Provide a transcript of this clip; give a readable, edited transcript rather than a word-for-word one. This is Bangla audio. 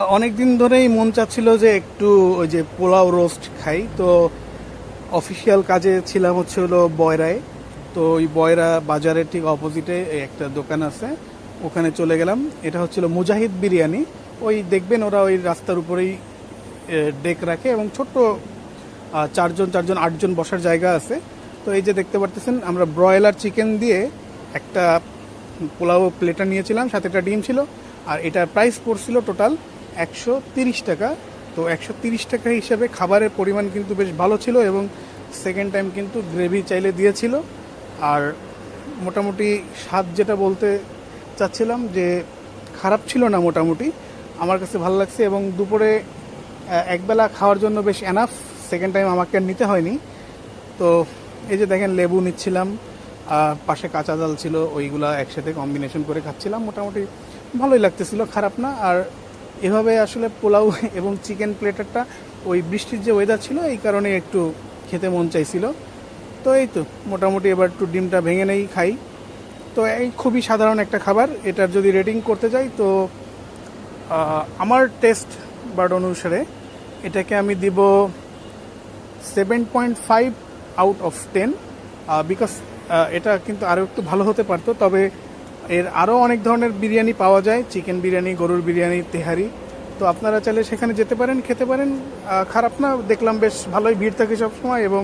অনেক দিন ধরেই মন চাচ্ছিল যে একটু ওই যে পোলাও রোস্ট খাই। তো অফিসিয়াল কাজে ছিলাম হচ্ছে হলো বয়রায়। তো ওই বয়রা বাজারের ঠিক অপোজিটে একটা দোকান আছে, ওখানে চলে গেলাম। এটা হচ্ছিল মুজাহিদ বিরিয়ানি। ওই দেখবেন ওরা ওই রাস্তার উপরেই ডেক রাখে এবং ছোট্ট চারজন চারজন আটজন বসার জায়গা আছে। তো এই যে দেখতে পারতেছেন, আমরা ব্রয়লার চিকেন দিয়ে একটা পোলাও প্লেটার নিয়েছিলাম, সাথে একটা ডিম ছিল। আর এটার প্রাইস পড়ছিল টোটাল 130 টাকা। তো 130 টাকা হিসাবে খাবারের পরিমাণ কিন্তু বেশ ভালো ছিল এবং সেকেন্ড টাইম কিন্তু গ্রেভি চাইলে দিয়েছিল। আর মোটামুটি স্বাদ যেটা বলতে চাচ্ছিলাম যে খারাপ ছিল না, মোটামুটি আমার কাছে ভালো লাগছে। এবং দুপুরে একবেলা খাওয়ার জন্য বেশ এনাফ। সেকেন্ড টাইম আমাকে আর নিতে হয়নি। তো এই যে দেখেন, লেবু নিচ্ছিলাম, পাশে কাঁচা জাল ছিল, ওইগুলা একসাথে কম্বিনেশন করে খাচ্ছিলাম। মোটামুটি ভালোই লাগতেছিল, খারাপ না। আর এভাবে আসলে পোলাও এবং চিকেন প্লেটারটা ওই বৃষ্টির যে ওয়েদার ছিল এই কারণে একটু খেতে মন চাইছিল। তো এই তো মোটামুটি এবার একটু ডিমটা ভেঙে নেই, খাই। তো এই খুবই সাধারণ একটা খাবার। এটার যদি রেটিং করতে যাই তো আমার টেস্ট বার্ড অনুসারে এটাকে আমি দিব 7.5 আউট অফ 10। বিকজ এটা কিন্তু আরও একটু ভালো হতে পারতো। তবে এর আরও অনেক ধরনের বিরিয়ানি পাওয়া যায়, চিকেন বিরিয়ানি, গরুর বিরিয়ানি, তেহারি। তো আপনারা চাইলে সেখানে যেতে পারেন, খেতে পারেন। খারাপ না, দেখলাম বেশ ভালোই ভিড় থাকে সবসময়। এবং